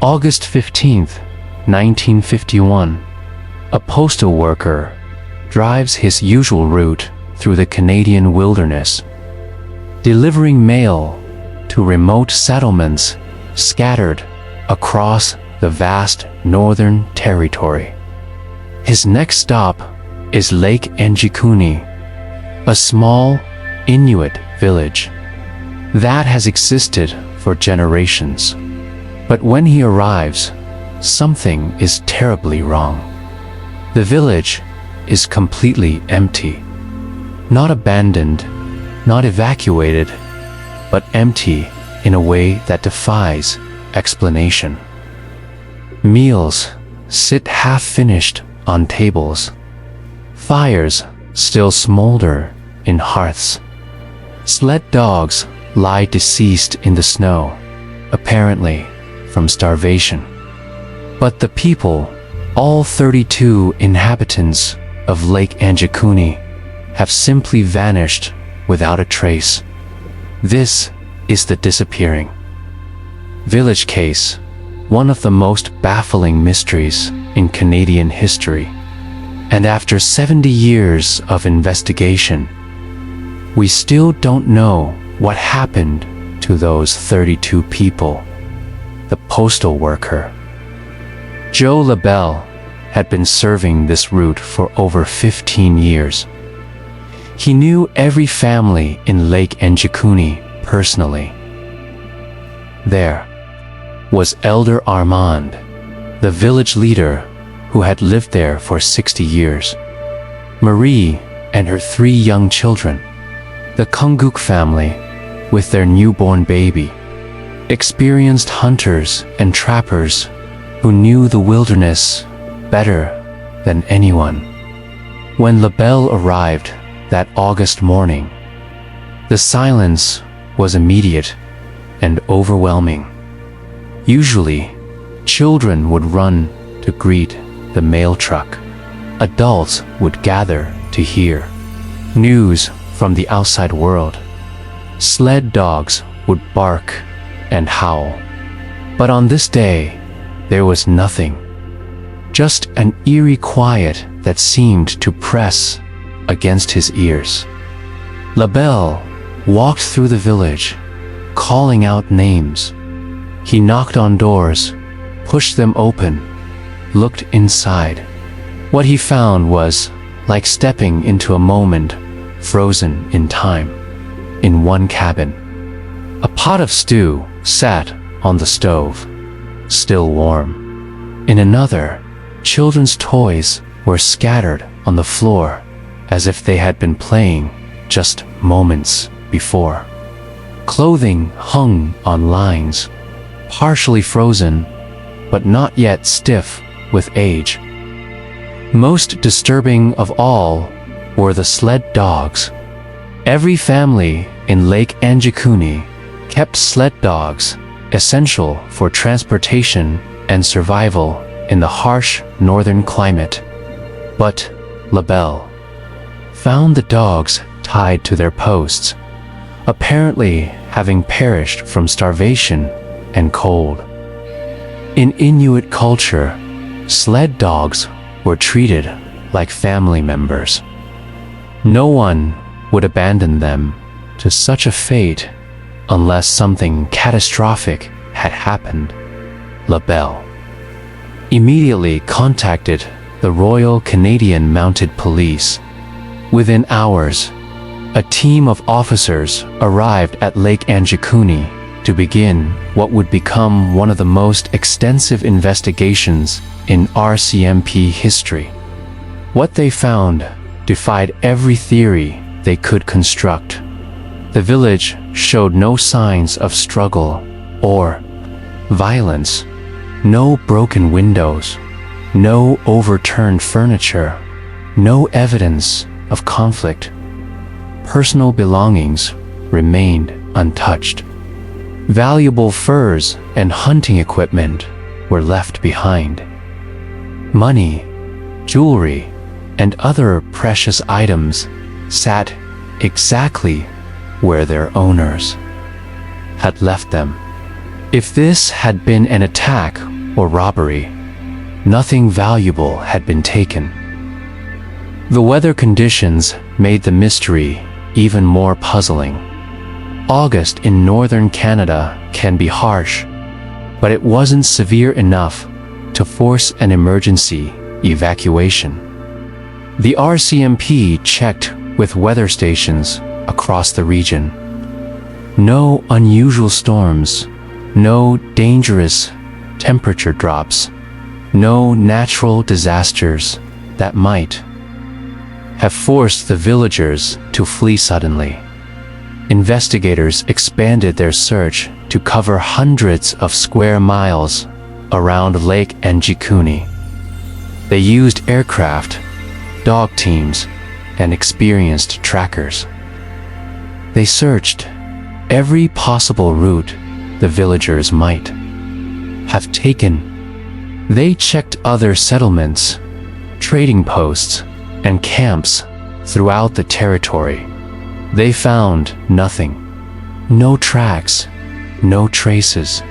August 15, 1951. A postal worker drives his usual route through the Canadian wilderness, delivering mail to remote settlements scattered across the vast northern territory. His next stop is Lake Anjikuni, a small Inuit village that has existed for generations. But when he arrives, something is terribly wrong. The village is completely empty. Not abandoned, not evacuated, but empty in a way that defies explanation. Meals sit half-finished on tables. Fires still smolder in hearths. Sled dogs lie deceased in the snow, apparently from starvation. But the people, all 32 inhabitants of Lake Anjikuni, have simply vanished without a trace. This is the disappearing village case, one of the most baffling mysteries in Canadian history. And after 70 years of investigation, we still don't know what happened to those 32 people. The postal worker, Joe LaBelle, had been serving this route for over 15 years. He knew every family in Lake Anjikuni personally. There was Elder Armand, the village leader who had lived there for 60 years. Marie and her 3 young children, the Kunguk family with their newborn baby. Experienced hunters and trappers who knew the wilderness better than anyone. When LaBelle arrived that August morning, the silence was immediate and overwhelming. Usually, children would run to greet the mail truck. Adults would gather to hear news from the outside world. Sled dogs would bark and howl. But on this day, there was nothing. Just an eerie quiet that seemed to press against his ears. LaBelle walked through the village, calling out names. He knocked on doors, pushed them open, looked inside. What he found was like stepping into a moment frozen in time. In one cabin, a pot of stew sat on the stove, still warm. In another, children's toys were scattered on the floor as if they had been playing just moments before. Clothing hung on lines, partially frozen, but not yet stiff with age. Most disturbing of all were the sled dogs. Every family in Lake Anjikuni kept sled dogs, essential for transportation and survival in the harsh northern climate. But LaBelle found the dogs tied to their posts, apparently having perished from starvation and cold. In Inuit culture, sled dogs were treated like family members. No one would abandon them to such a fate unless something catastrophic had happened. LaBelle immediately contacted the Royal Canadian Mounted Police. Within hours, a team of officers arrived at Lake Anjikuni to begin what would become one of the most extensive investigations in RCMP history. What they found defied every theory they could construct. The village showed no signs of struggle or violence, no broken windows, no overturned furniture, no evidence of conflict. Personal belongings remained untouched. Valuable furs and hunting equipment were left behind. Money, jewelry, and other precious items sat exactly where their owners had left them. If this had been an attack or robbery, nothing valuable had been taken. The weather conditions made the mystery even more puzzling. August in northern Canada can be harsh, but it wasn't severe enough to force an emergency evacuation. The RCMP checked with weather stations across the region. No unusual storms, no dangerous temperature drops, no natural disasters that might have forced the villagers to flee suddenly. Investigators expanded their search to cover hundreds of square miles around Lake Anjikuni. They used aircraft, dog teams, and experienced trackers. They searched every possible route the villagers might have taken. They checked other settlements, trading posts, and camps throughout the territory. They found nothing. No tracks, no traces,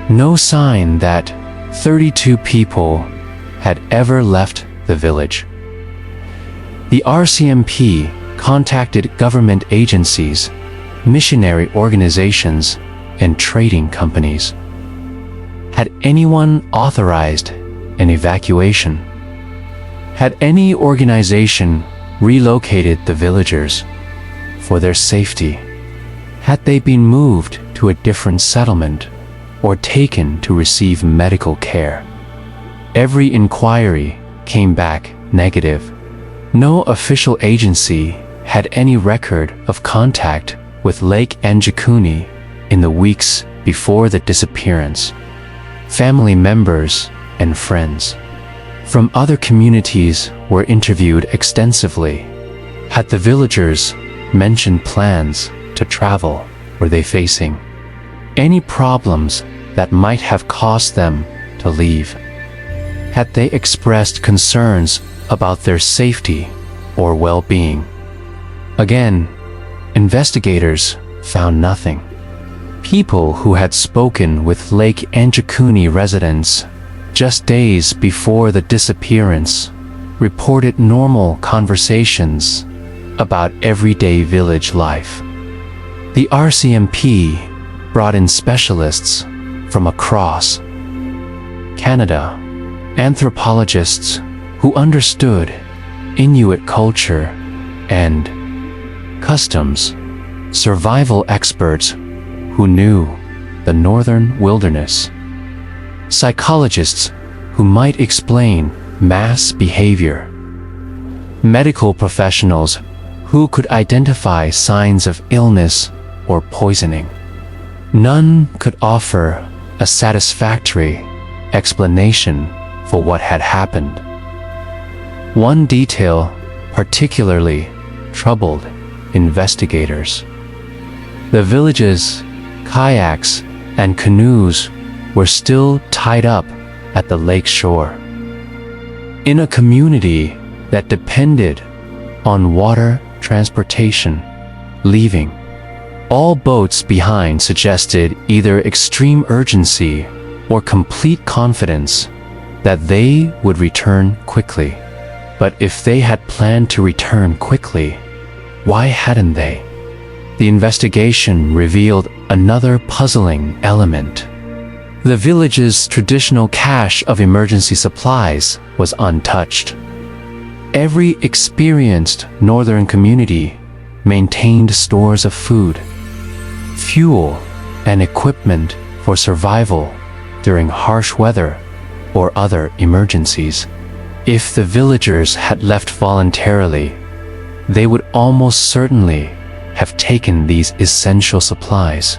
no sign that 32 people had ever left the village. The RCMP contacted government agencies, missionary organizations, and trading companies. Had anyone authorized an evacuation? Had any organization relocated the villagers for their safety? Had they been moved to a different settlement or taken to receive medical care? Every inquiry came back negative. No official agency had any record of contact with Lake Anjikuni in the weeks before the disappearance. Family members and friends from other communities were interviewed extensively. Had the villagers mentioned plans to travel? Were they facing any problems that might have caused them to leave? Had they expressed concerns about their safety or well-being? Again, investigators found nothing. People who had spoken with Lake Anjikuni residents just days before the disappearance reported normal conversations about everyday village life. The RCMP brought in specialists from across Canada, anthropologists who understood Inuit culture and customs, survival experts who knew the northern wilderness, psychologists who might explain mass behavior, medical professionals who could identify signs of illness or poisoning. None could offer a satisfactory explanation for what had happened. One detail particularly troubled investigators. The village's kayaks and canoes were still tied up at the lake shore. In a community that depended on water transportation, leaving all boats behind suggested either extreme urgency or complete confidence that they would return quickly. But if they had planned to return quickly, why hadn't they? The investigation revealed another puzzling element. The village's traditional cache of emergency supplies was untouched. Every experienced northern community maintained stores of food, fuel, and equipment for survival during harsh weather or other emergencies. If the villagers had left voluntarily, they would almost certainly have taken these essential supplies.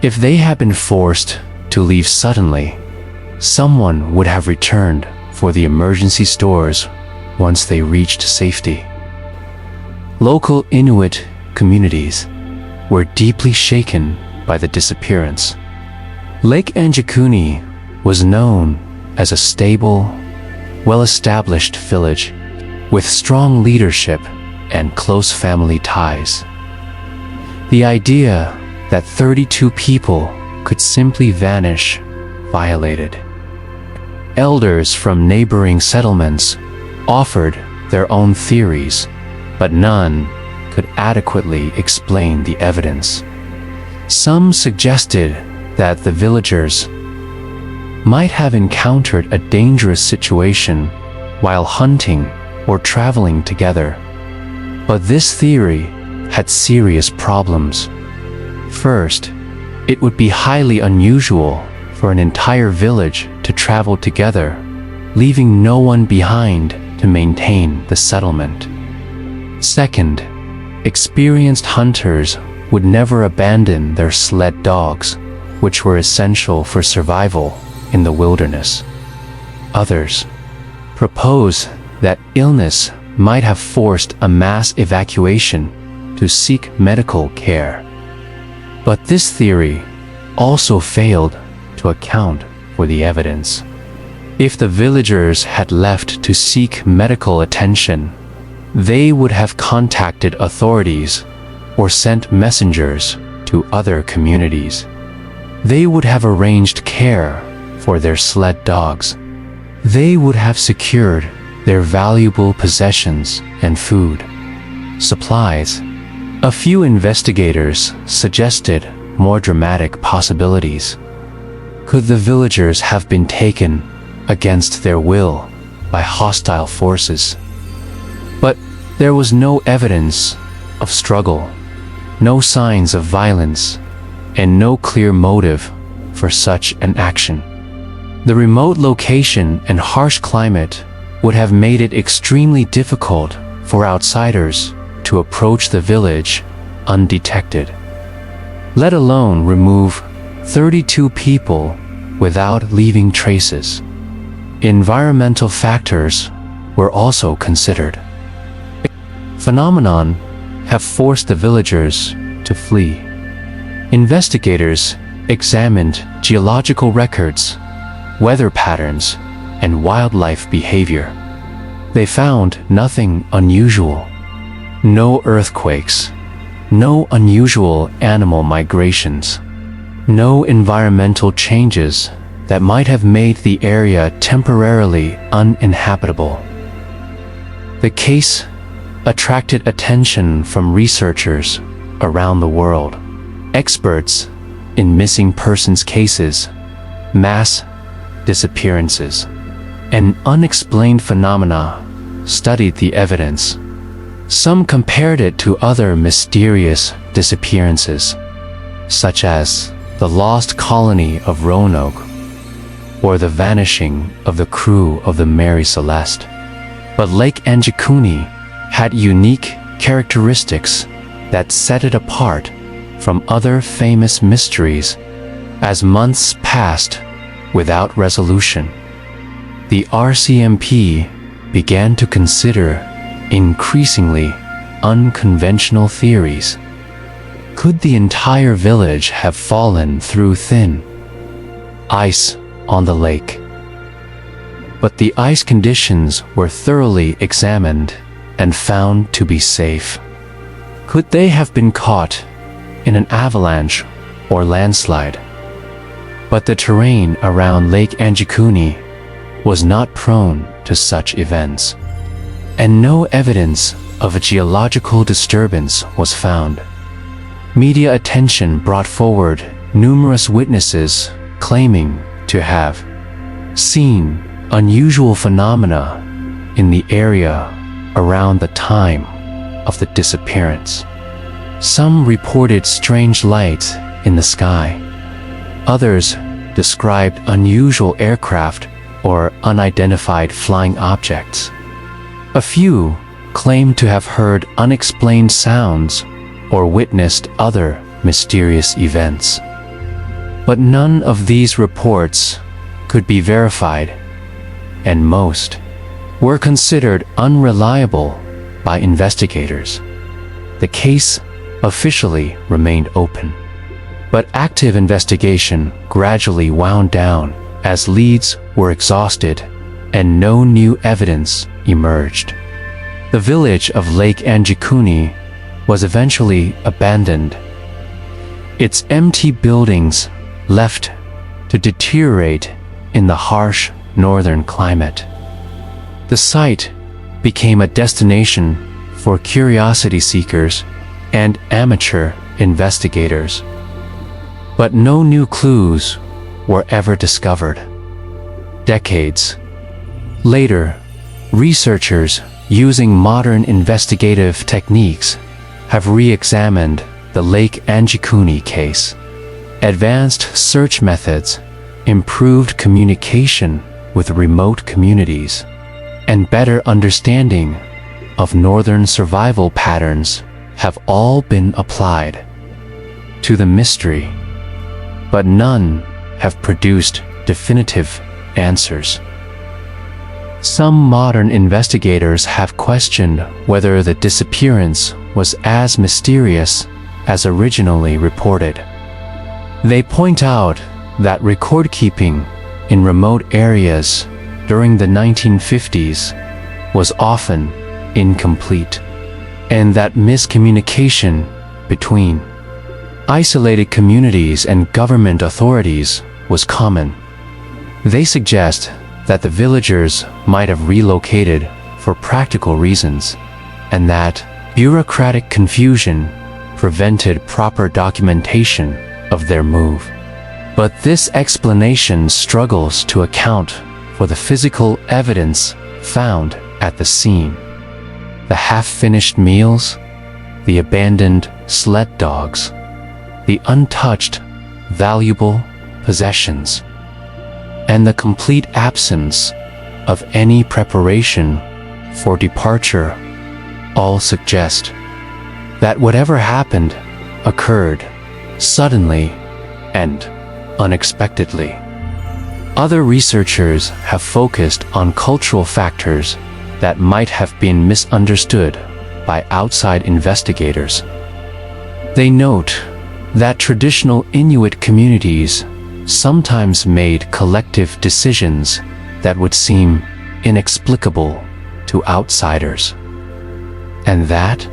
If they had been forced to leave suddenly, someone would have returned for the emergency stores once they reached safety. Local Inuit communities were deeply shaken by the disappearance. Lake Anjikuni was known as a stable, well-established village with strong leadership and close family ties. The idea that 32 people could simply vanish, violated. Elders from neighboring settlements offered their own theories, but none could adequately explain the evidence. Some suggested that the villagers might have encountered a dangerous situation while hunting or traveling together. But this theory had serious problems. First, it would be highly unusual for an entire village to travel together, leaving no one behind to maintain the settlement. Second, experienced hunters would never abandon their sled dogs, which were essential for survival in the wilderness. Others propose that illness might have forced a mass evacuation to seek medical care. But this theory also failed to account for the evidence. If the villagers had left to seek medical attention, they would have contacted authorities or sent messengers to other communities. They would have arranged care for their sled dogs. They would have secured their valuable possessions and food supplies. A few investigators suggested more dramatic possibilities. Could the villagers have been taken against their will by hostile forces? But there was no evidence of struggle, no signs of violence, and no clear motive for such an action. The remote location and harsh climate would have made it extremely difficult for outsiders to approach the village undetected, let alone remove 32 people without leaving traces. Environmental factors were also considered. Phenomenon have forced the villagers to flee. Investigators examined geological records, weather patterns, and wildlife behavior. They found nothing unusual. No earthquakes, no unusual animal migrations, no environmental changes that might have made the area temporarily uninhabitable. The case attracted attention from researchers around the world. Experts in missing persons cases, mass disappearances, and unexplained phenomena studied the evidence. Some compared it to other mysterious disappearances, such as the lost colony of Roanoke or the vanishing of the crew of the Mary Celeste. But Lake Anjikuni had unique characteristics that set it apart from other famous mysteries. As months passed without resolution, the RCMP began to consider increasingly unconventional theories. Could the entire village have fallen through thin ice on the lake? But the ice conditions were thoroughly examined and found to be safe. Could they have been caught in an avalanche or landslide? But the terrain around Lake Anjikuni was not prone to such events, and no evidence of a geological disturbance was found. Media attention brought forward numerous witnesses claiming to have seen unusual phenomena in the area around the time of the disappearance. Some reported strange lights in the sky. Others described unusual aircraft or unidentified flying objects. A few claimed to have heard unexplained sounds or witnessed other mysterious events. But none of these reports could be verified, and most were considered unreliable by investigators. The case officially remained open, but active investigation gradually wound down as leads were exhausted and no new evidence emerged. The village of Lake Anjikuni was eventually abandoned. Its empty buildings left to deteriorate in the harsh northern climate. The site became a destination for curiosity seekers and amateur investigators. But no new clues were ever discovered. Decades later, researchers using modern investigative techniques have re-examined the Lake Anjikuni case. Advanced search methods, improved communication with remote communities, and better understanding of northern survival patterns have all been applied to the mystery, but none have produced definitive answers. Some modern investigators have questioned whether the disappearance was as mysterious as originally reported. They point out that record-keeping in remote areas during the 1950s was often incomplete, and that miscommunication between isolated communities and government authorities was common. They suggest that the villagers might have relocated for practical reasons, and that bureaucratic confusion prevented proper documentation of their move. But this explanation struggles to account for the physical evidence found at the scene. The half-finished meals, the abandoned sled dogs, the untouched, valuable possessions, and the complete absence of any preparation for departure all suggest that whatever happened occurred suddenly and unexpectedly. Other researchers have focused on cultural factors that might have been misunderstood by outside investigators. They note that traditional Inuit communities sometimes made collective decisions that would seem inexplicable to outsiders, and that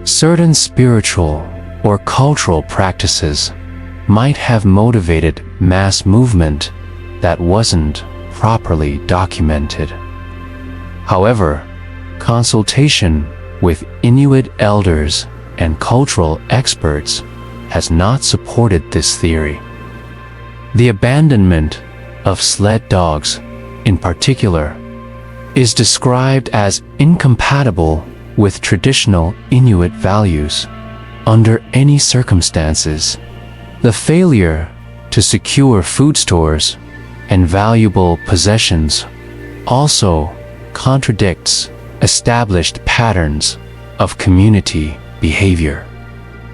certain spiritual or cultural practices might have motivated mass movement that wasn't properly documented. However, consultation with Inuit elders and cultural experts has not supported this theory. The abandonment of sled dogs, in particular, is described as incompatible with traditional Inuit values under any circumstances. The failure to secure food stores and valuable possessions also contradicts established patterns of community behavior.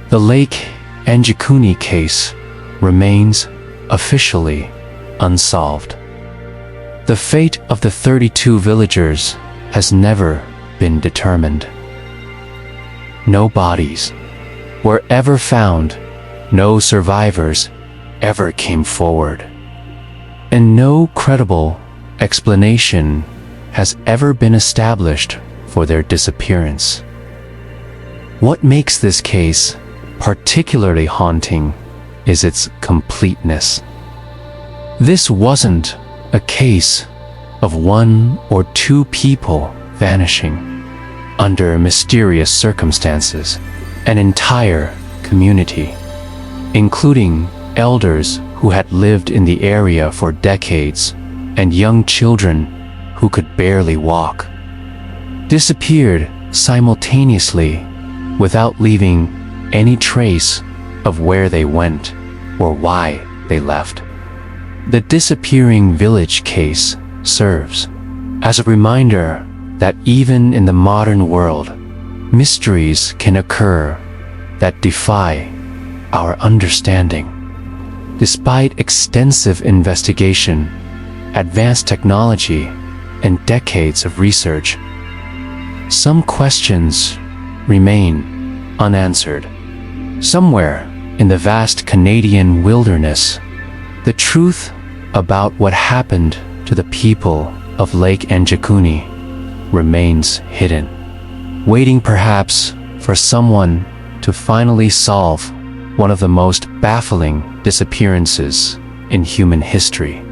The Lake Anjikuni case remains officially unsolved. The fate of the 32 villagers has never been determined. No bodies were ever found, no survivors ever came forward, and no credible explanation has ever been established for their disappearance. What makes this case particularly haunting is its completeness. This wasn't a case of one or two people vanishing under mysterious circumstances. An entire community, including elders who had lived in the area for decades and young children who could barely walk, disappeared simultaneously without leaving any trace of where they went or why they left. The disappearing village case serves as a reminder that even in the modern world, mysteries can occur that defy our understanding. Despite extensive investigation, advanced technology, and decades of research, some questions remain unanswered. Somewhere in the vast Canadian wilderness, the truth about what happened to the people of Lake Anjikuni remains hidden, waiting perhaps for someone to finally solve one of the most baffling disappearances in human history.